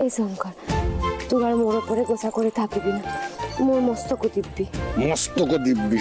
এই শঙ্কর তুই আর মোর উপরে গোসা করে থাকিবি না, মোর মস্তক দিব্যি। মস্তক দিব্যি?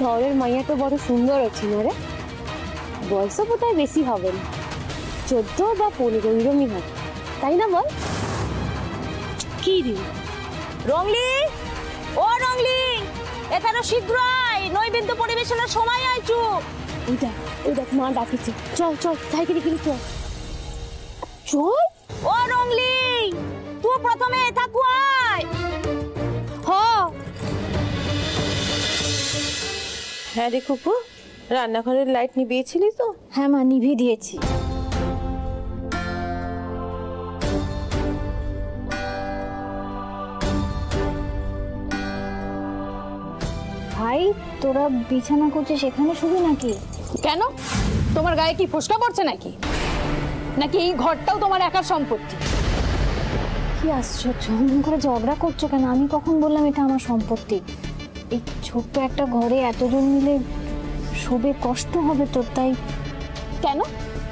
শহরের মাইয়া তো বড় সুন্দর আছে না রে, বয়সও বোধহয় বেশি হবে না, 14 বা 15 এরকমই হবে, তাই না বল? কি রে রংলি, ও রংলি, এখানে শীঘ্র আয়, নৈবেদ্য পরিবেশনের সময় আইছু। ওই দেখ মা ডাকিছে, চল চল তাই করে চল চল। ও রংলি, তুই প্রথমে থাকু আয়। হ্যাঁ রে কুকু, রান্নাঘরের লাইট নিভিয়েছিলি তো? হ্যাঁ মা, নিভিয়ে দিয়েছি। ভাই তোরা বিছানা করছিস সেখানে শুবি নাকি? কেন, তোমার গায়ে কি ফোসকা পড়ছে নাকি? নাকি এই ঘরটাও তোমার একার সম্পত্তি? কি আশ্চর্য, এমন করে ঝগড়া করছো কেন? আমি কখন বললাম এটা আমার সম্পত্তি? এই ছোট্ট একটা ঘরে এতজন মিলে শোবে, কষ্ট হবে তোর, তাই। কেন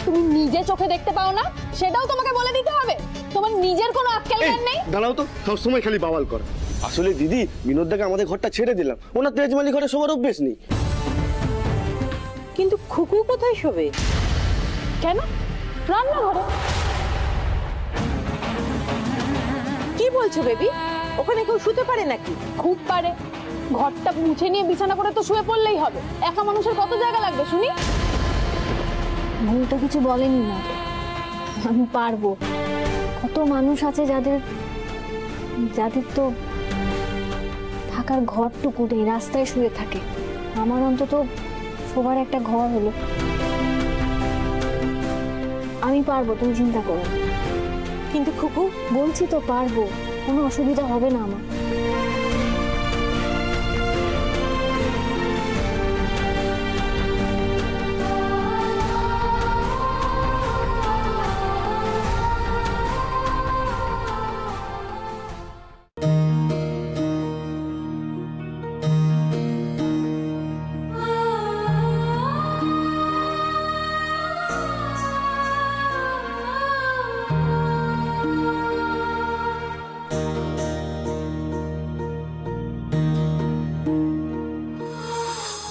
তুমি নিজে চোখে দেখতে পাও না সেটাও তোমাকে বলে দিতে হবে? তোমার নিজের কোনো আক্কেল জ্ঞান নেই? দাঁড়াও তো, সবসময় খালি বাওয়াল করে। আসলে দিদি, বিনোদদাকে আমাদের ঘরটা ছেড়ে দিলাম, ওনার তেজমালি ঘরে শোবার অভ্যেস নেই। কিন্তু খুকু কোথায় শোবে? কেন, রান্নাঘরে। কি বলছো বেবি? ওখানে কেউ শুতে পারে নাকি? খুব পারে, ঘরটা মুছে নিয়ে বিছানা করে তো শুয়ে পড়লেই হবে। একা মানুষের কত জায়গা লাগবে শুনি? ভুল তো কিছু বলেনি না, আমি পারবো। কত মানুষ আছে যাদের তো থাকার ঘরটুকু নেই, রাস্তায় শুয়ে থাকে। আমার অন্তত সবার একটা ঘর হলো। আমি পারবো, তুমি চিন্তা করো। কিন্তু খুকু, বলছি তো পারবো, কোনো অসুবিধা হবে না আমার।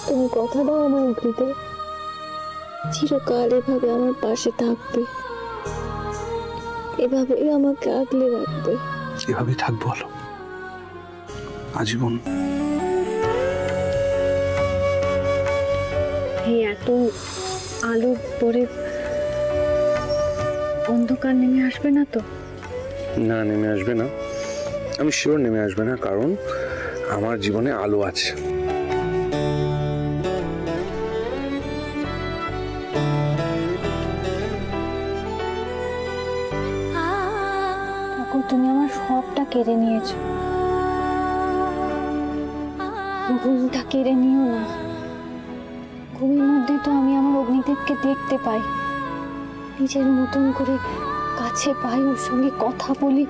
তুমি কথা দাও আমার অগ্নিতে, চিরকাল এভাবে আমার পাশে থাকবে, এভাবেই আমাকে আগলে রাখবে। এভাবেই থাকবো বলো আজীবন। এই এত আলোর পরে অন্ধকার নেমে আসবে না তো? না, নেমে আসবে না, আমি শিওর নেমে আসবে না, কারণ আমার জীবনে আলো আছে। তুমি আমার সবটা কেড়ে নিয়েছো, ঘুমটা কেড়ে নিও না। ঘুমের মধ্যে তো আমি আমার অগ্নিদেবকে দেখতে পাই, নিজের মতন করে কাছে পাই, ওর সঙ্গে কথা বলি।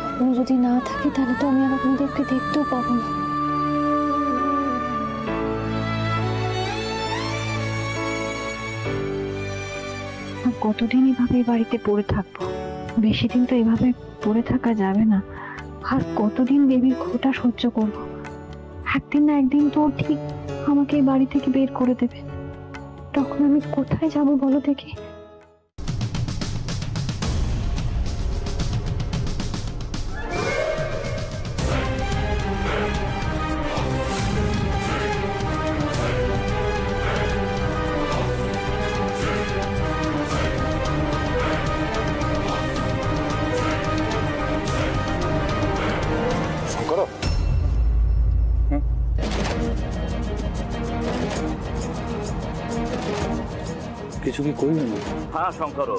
আপনি যদি না থাকে তাহলে তো আমি আর অগ্নিদেবকে দেখতেও পাবো না। কতদিন এভাবে বাড়িতে পড়ে থাকবো? বেশি দিন তো এভাবে পড়ে থাকা যাবে না। আর কতদিন বেবির খোঁটা সহ্য করব? একদিন না একদিন তো ঠিক আমাকে এই বাড়ি থেকে বের করে দেবে, তখন আমি কোথায় যাব বলো দেখি? কিছু কি কইবেন? হ্যাঁ শঙ্কর,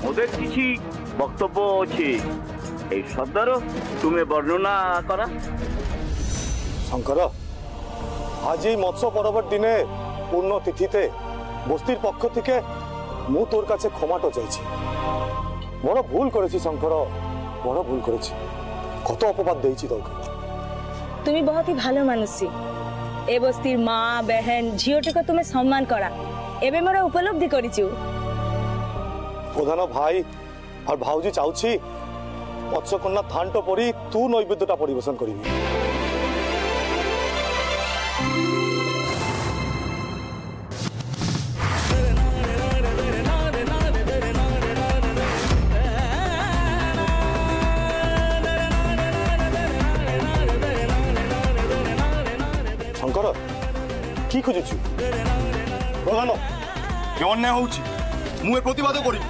ওদের কিছু বক্তব্য আছে, এই শব্দরও তুমি বর্ণনা করা। শঙ্কর, আজ এই মৎস্য পরবর দিনে পূর্ণ তিথিতে বস্তির পক্ষ থেকে মু তোর কাছে ক্ষমাটো চাইছি। বড় ভুল করেছি শঙ্কর, বড় ভুল করেছি। কত অপবাদ দিয়েছি তোকে। তুমি বহুত হি ভালো মানুষী। এ বস্তির মা বেহেন ঝিওটিকে তুমি সম্মান করা এবে মোরা উপলব্ধি করিছু। প্রধান ভাই আর ভাউজি চাউছি মৎস্যকন্যা থানটো পরি তু নৈবেদ্যটা পরিবেশন করিবি। শঙ্কর, কি খুঁজেছু? প্রধান যে অন্যায় হচ্ছে মু এ প্রতিবাদ করি।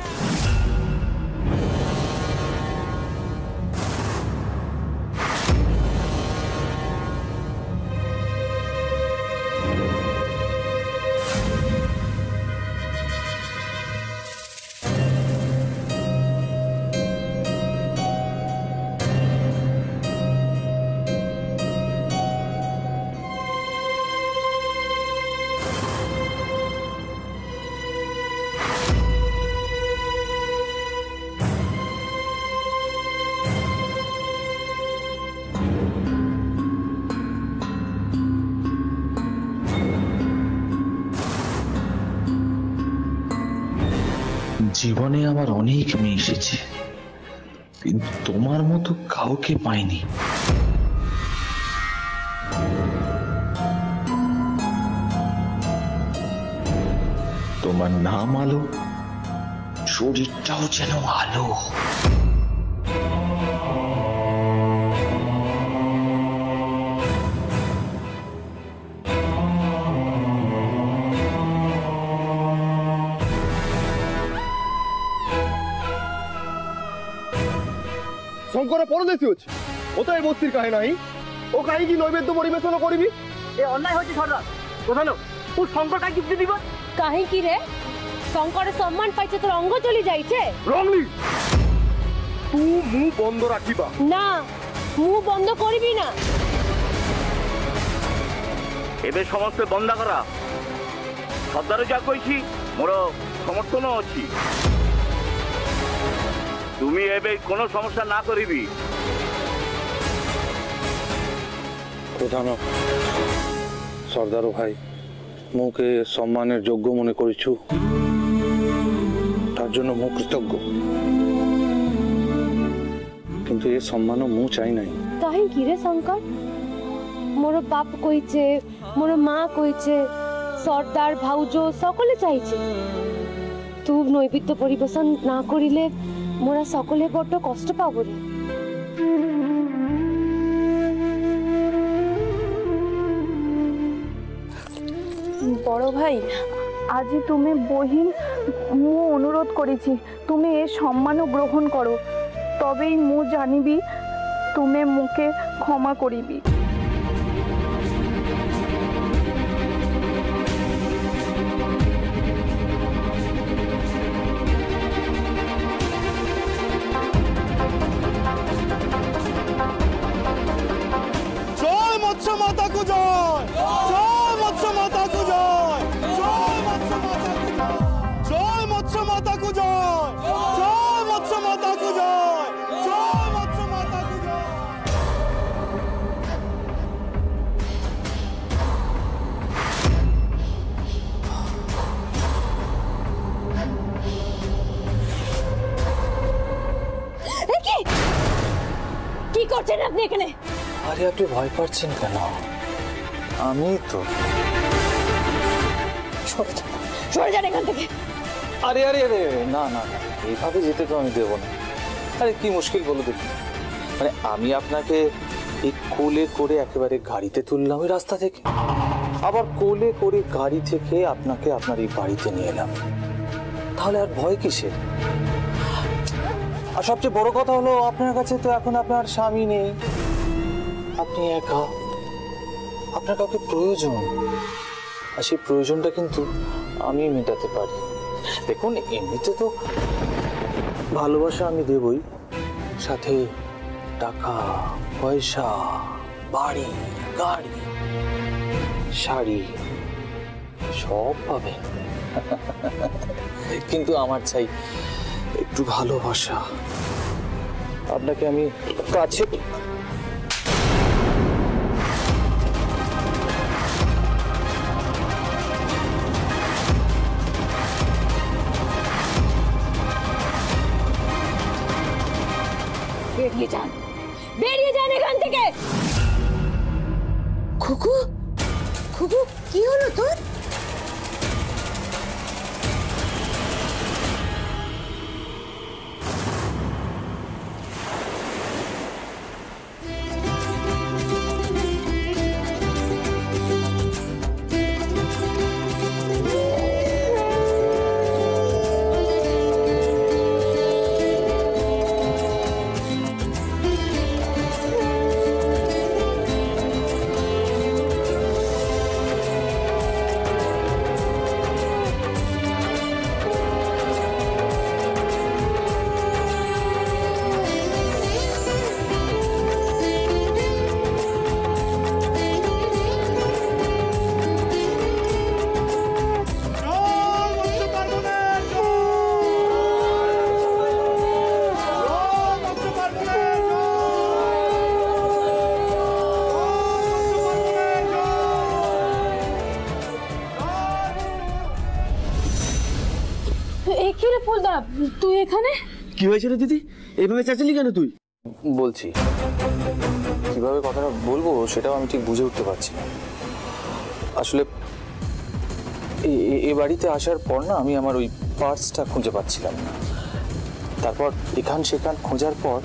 জীবনে আমার অনেক মেয়ে এসেছে, কিন্তু তোমার মতো কাউকে পাইনি। তোমার নাম আলো, শরীরটাও যেন আলো। শঙ্কর পরদেশী হচ্ছে, ও তো এই বস্তির কাহে নাই। ও কাহি কি নৈবেদ্য পরিবেশন করিবি? এ অন্যায় হচ্ছে সর্দার। প্রধান ও শঙ্করটা গিফট দিব কাহি কি রে? শঙ্করের সম্মান পাইছে তোর অঙ্গ চলি যাইছে। রংলি, তু মু বন্ধ রাখিবা। না, মুখ বন্ধ করবি না। এবে সমস্ত বন্ধ করা। সর্দারও যা কইছি মোর সমর্থন অছি। তুমি এবে কোনো সমস্যা না করিবি। প্রধান সর্দার ভাই, মুকে সম্মানের যোগ্য মনে করিছু, তার জন্য মু কৃতজ্ঞ। কিন্তু এ সম্মানও মু চাই নাই। কাহি কি রে শঙ্কর? মোর বাপ কইছে, মোর মা কইছে, সর্দার ভাউজ সকলে চাইছে। তু নৈবেদ্য পরিবেশন না করিলে মোরা সকলে বড্ড কষ্ট পাবো রে। বড় ভাই, আজি তুমি বহিন মু অনুরোধ করেছি, তুমি এ সম্মানও গ্রহণ করো, তবেই মু জানিবি তুমি মুকে ক্ষমা করিবি। জয় মৎস্য মাতা কু জয়, জয় মৎস্য মাতা কু জয়, জয় মৎস্য মাতা কু জয়, জয় মৎস্য মাতা কু জয়, জয় মৎস্য মাতা কু জয়, জয় মৎস্য মাতা কু জয়। কি করছেন আপনি এখানে? আরে আপনি ভয় পাচ্ছেন কেন? আমি তো। সরে যান এখান থেকে। আরে আরে আরে না না না, এইভাবে যেতে তো আমি দেবো না। আরে কি মুশকিল বলো দেখি। মানে আমি আপনাকে এই কোলে করে একেবারে গাড়িতে তুললাম ওই রাস্তা থেকে, আবার কোলে করে গাড়ি থেকে আপনাকে আপনার এই বাড়িতে নিয়ে এলাম, তাহলে আর ভয় কিসের? আর সবচেয়ে বড় কথা হলো আপনার কাছে তো এখন আপনার স্বামী নেই, আপনি একা, আপনার কাউকে প্রয়োজন, আর সেই প্রয়োজনটা কিন্তু আমি মেটাতে পারি। দেখুন এমনিতে তো ভালোবাসা আমি দেবই, সাথে টাকা পয়সা, বাড়ি গাড়ি, শাড়ি সব পাবেন, কিন্তু আমার চাই একটু ভালোবাসা। আপনাকে আমি কাছে বেরিয়ে যান, বেরিয়ে যান এখান থেকে। খুকু, খুকু কি হলো তোর? কি রে ফুলদা, তুই এখানে? কি হয়েছে রে দিদি, এইভাবে চেঁচালি কেন তুই? বলছি, কিভাবে কথাটা বলবো সেটাও আমি ঠিক বুঝে উঠতে পারছি না। আসলে এ বাড়িতে আসার পর না আমি আমার ওই পার্সটা খুঁজে পাচ্ছিলাম না। তারপর এখান সেখান খোঁজার পর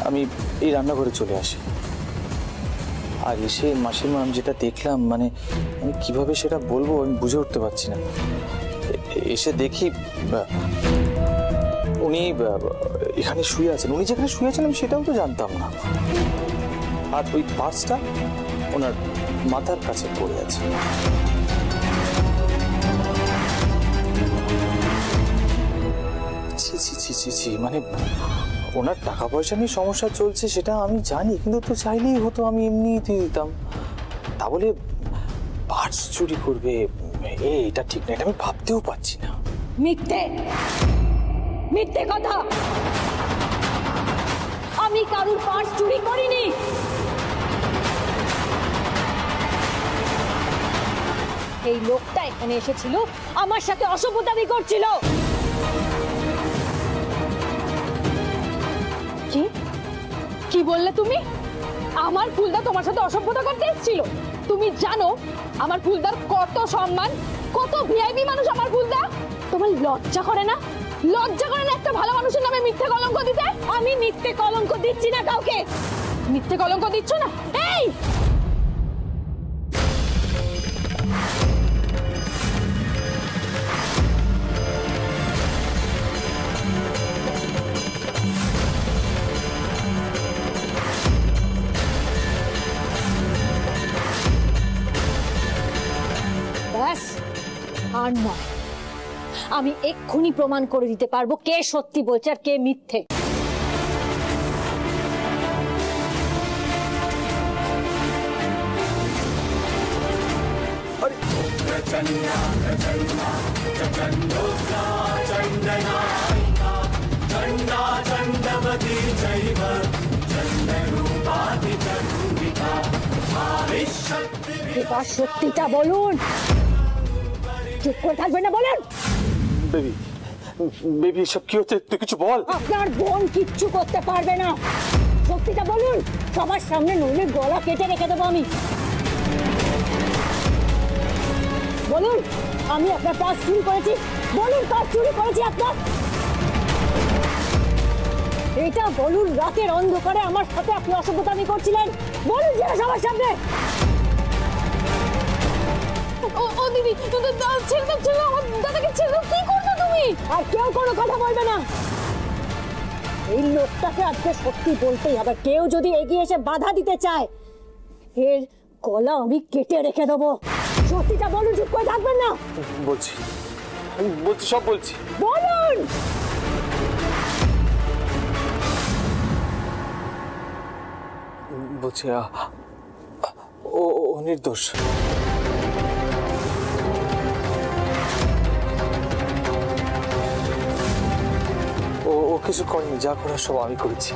আমি এই রান্নাঘরে চলে আসি। আর এসে মাসিমা আমি যেটা দেখলাম, মানে আমি কিভাবে সেটা বলবো আমি বুঝে উঠতে পারছি না। এসে দেখি উনি এখানে শুয়ে আছেন। উনি যেখানে শুয়ে আছেন আমি সেটাও তো জানতাম না। আর ওই পার্সটা ওনার মাথার কাছে পড়ে আছে। ছি ছি ছি ছি ছি, মানে ওনার টাকা পয়সা নিয়ে সমস্যা চলছে সেটা আমি জানি, কিন্তু তো চাইলেই হতো, আমি এমনি দিয়ে দিতাম। তা বলে পার্স চুরি করবে এটা ঠিক না, এটা আমি ভাবতেও পারছি না। মিথ্যে, মিথ্যে কথা। আমি কারুর পার্স চুরি করিনি। এই লোকটা এখানে এসেছিল, আমার সাথে অসভ্যতামি করছিল। কি কি বললে তুমি? আমার ফুলদা তোমার সাথে অসভ্যতা করতে এসেছিল? তুমি জানো আমার ফুলদার কত সম্মান, কত ভিআইপি মানুষ আমার ফুলদা। তোমার লজ্জা করে না? লজ্জা করে না একটা ভালো মানুষের নামে মিথ্যে কলঙ্ক দিতে? আমি মিথ্যে কলঙ্ক দিচ্ছি না কাউকে। মিথ্যে কলঙ্ক দিচ্ছ না? এই ব্যাস, আর নয়। আমি এক্ষুনি প্রমাণ করে দিতে পারবো কে সত্যি বলছে আর কে মিথ্যে। এবার সত্যিটা বলুন, চুপ করে থাকবেন না, বলেন। বেবি, বেবি সব কি হচ্ছে তুই কিছু বল। আপনার বোন কিচ্ছু করতে পারবে না, সত্যিটা বলুন সবার সামনে, নইলে গলা কেটে রেখে দেবো আমি। বলুন আমি আপনার পার্স চুরি করেছি, বলুন পার্স চুরি করেছি আপনার। এটা বলুন, রাতের অন্ধকারে আমার সাথে আপনি অসভ্যতামি করছিলেন, বলুন যেটা সবার সামনে। ও দিদি, ছেড়ে আমার দাদাকে ছেড়ে দাও। কি করছো তুমি? আর কেউ কোনো কথা বলবে না। এই লোকটাকে আজকে সত্যি বলতেই হবে। কেউ যদি এগিয়ে এসে বাধা দিতে চায়, এর গলা আমি কেটে রেখে দেবো। সত্যিটা বলুন, চুপ করে থাকবেন না। বলছি আমি বলছি, সব বলছি। বলুন। বলছি ও নির্দোষ। ও কিছু করেনি, যা করার সব আমি করেছি,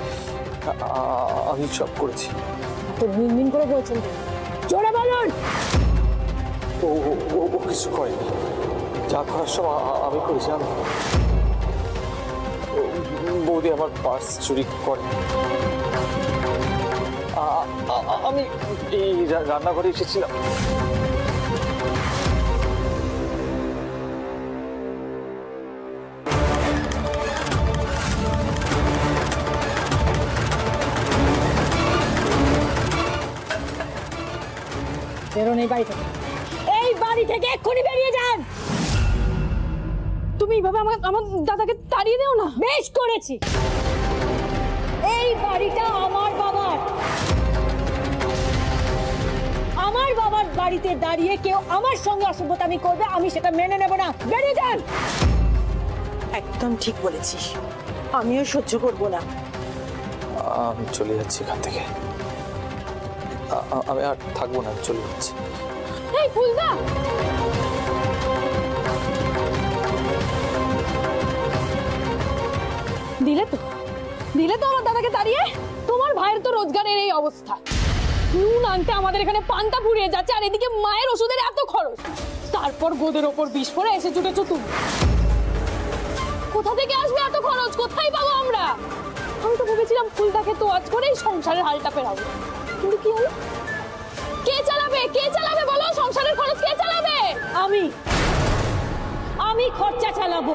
আমি সব করেছি। তো মিনমিন করে বলছেন, জোরে বলুন। ও কিছু করেনি, যা করার সব আমি করেছি। বৌদি আমার পার্স চুরি করে। আমি এই রান্নাঘরে এসেছিলাম। বেরোন এই বাড়ি থেকে, এই বাড়ি থেকে এক্ষুনি বেরিয়ে যান। তুমি এইভাবে আমার দাদাকে তাড়িয়ে দেও না। বেশ করেছি, এই বাড়িটা আমার বাবার। আমার বাবার বাড়িতে দাঁড়িয়ে কেউ আমার সঙ্গে অসভ্যতামি করবে, আমি সেটা মেনে নেব না। বেরিয়ে যান। একদম ঠিক বলেছিস, আমিও সহ্য করব না। আমি চলে যাচ্ছি এখান থেকে, আমি আর থাকবো না, চলে যাচ্ছি। এই ফুলদা, দিলে তো আমার দাদাকে তাড়িয়ে। তোমার ভাইয়ের তো রোজগারের এই অবস্থা, নুন আনতে আমাদের এখানে পান্তা ফুরিয়ে যাচ্ছে, আর এদিকে মায়ের ওষুধের এত খরচ, তারপর গোদের ওপর বিষ পড়ে এসে জুটেছো তুমি। কোথা থেকে আসবে এত খরচ, কোথায় পাবো আমরা? আমি তো ভেবেছিলাম ফুলদাকে তো আজ করেই সংসারের হালটা ফেরাবো, কিন্তু কি হলো? কে চালাবে বলো? সংসারের খরচ কে চালাবে? আমি খরচা চালাবো।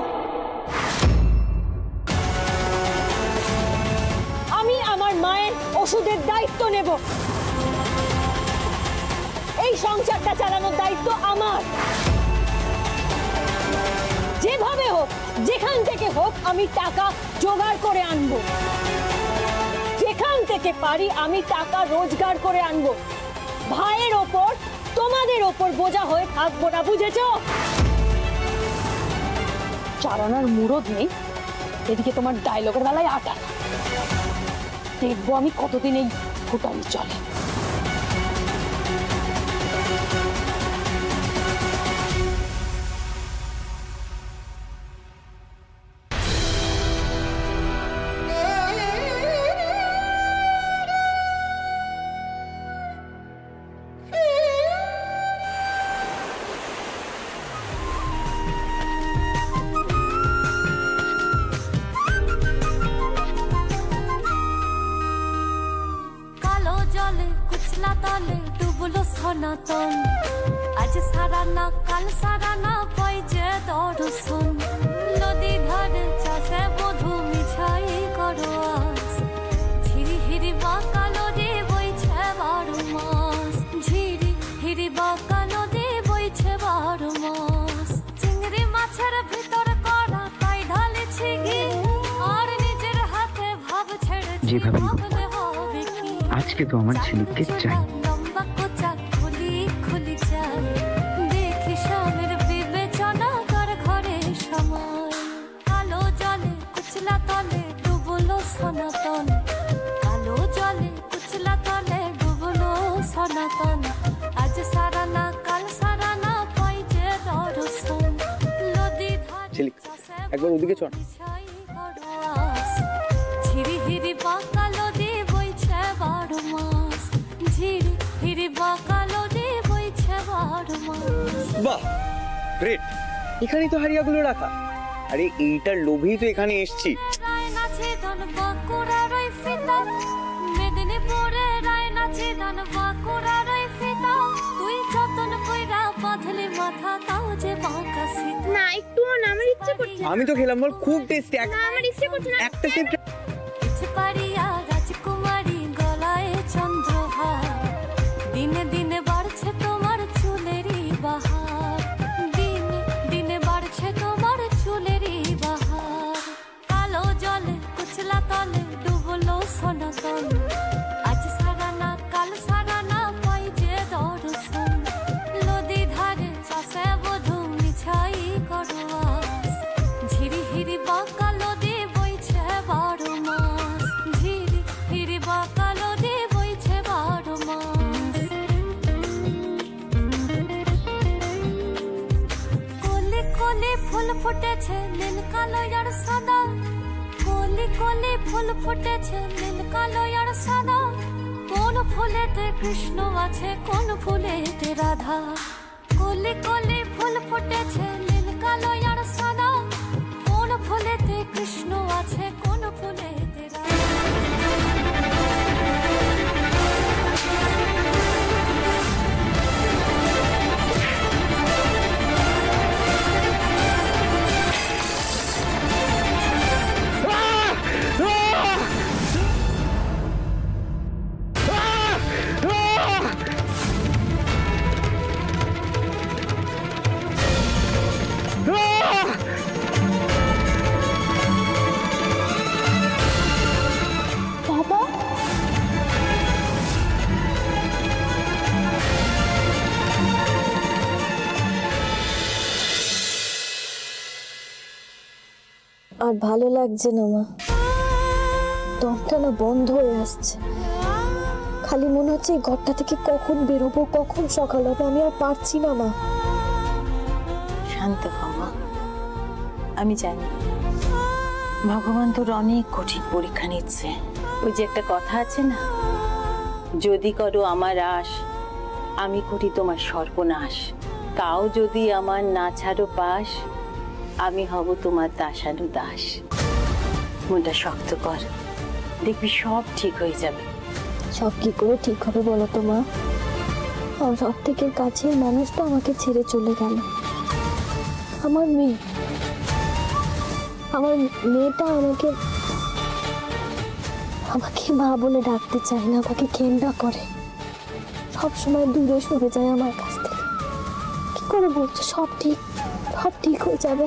আমি আমার মায়ের ওষুধের দায়িত্ব নেব। এই সংসারটা চালানোর দায়িত্ব আমার। যেভাবে হোক, যেখান থেকে হোক, আমি টাকা জোগাড় করে আনবো। যেখান থেকে পারি আমি টাকা রোজগার করে আনবো। ভাইয়ের ওপর, তোমাদের ওপর বোঝা হয়ে থাকবো না, বুঝেছো? চালানোর মুরদ নেই, এদিকে তোমার ডায়লগের বেলায় আটা। দেখবো আমি কতদিন এই ফুটানি চলে। সনাতন আজ সারা না কাল সারা না পাই যে দর্শন নদী ধারে চাষে বধু মিছাই করো আজ ঝিরি হিরি বাঁকা নদী বইছে 12 মাস ঝিরি হিরি বাঁকা নদী বইছে 12 মাস চিংড়ি মাছের ভিতর করা তাই ঢালেছি ঘি আর নিজের হাতে ভাব ছেড়েছি যেভাবে আজকে তো আমার ছেলেকে চাই। সনাতন কালো জলে কুচলা তলে ডুবলো সনাতন আজ সারা না কাল সারা না পাই যে দর্শন নদী ধারে একবার ওদিকে চল। ঝিরি হিরি বাঁকা নদী বইছে 12 মাস ঝিরি হিরি বাঁকা নদী বইছে 12 মাস। বাহ, গ্রেট! এখানেই তো হারিয়াগুলো রাখা। আরে এইটার লোভেই তো এখানে এসেছি। মেদিনীপুরে রায় নাচে দান বাঁকুড়া রই ফিতা তুই যতন কইরা বাঁধলি মাথা তাও যে বাঁকা সীতা না একটু না আমার ইচ্ছে করছে। আমি তো খেলাম বল, খুব টেস্টি। না আমার ইচ্ছে করছে না। একটা সেট ইচ্ছে পারিয়া রাজকুমারী গলায় চন্দ্রহার দিনে দিনে বাড়ছে তোমার চুলেরই বাহার দিনে দিনে বাড়ছে তোমার চুলেরই বাহার কালো জলে কুচলা তলে ডুবলো সনাতন আজ সারা না কাল সারা না পাই যে দর্শন নদী ধারে চাষে বধূ মিছাই করোয়া ফুটেছে নীল কালো আর সাদা, কলি কলি ফুল ফুটেছে নীল কালো আর সাদা, কোন ফুলেতে কৃষ্ণ আছে কোন ফুলেতে রাধা, কলি কলি ফুল ফুটেছে নীল কালো আর সাদা, কোন ফুলেতে কৃষ্ণ আছে কোন ফুলেতে রাধা। আর ভালো লাগছে না মা, দমটা না বন্ধ হয়ে আসছে। খালি মনে হচ্ছে এই ঘরটা থেকে কখন বেরোবো, কখন সকাল হবে, আমি আর পারছি না মা। শান্ত হও মা, আমি জানি ভগবান তোর অনেক কঠিন পরীক্ষা নিচ্ছে। ওই যে একটা কথা আছে না, যদি করো আমার আশ আমি করি তোমার সর্বনাশ, তাও যদি আমার না ছাড়ো পাশ আমি হব তোমার দাসানু দাস। মনটা শক্ত কর, দেখবি সব ঠিক হয়ে যাবে। সব কি করে ঠিক হবে বলো তো মা? আমার সব থেকে কাছের মানুষটা আমাকে ছেড়ে চলে গেল। আমার মেয়েটা আমাকে মা বলে ডাকতে চায় না, আমাকে ঘেন্না করে, সব সময় দূরে সরে যায় আমার কাছ থেকে। কি করে বলছো সব ঠিক হয়ে যাবে?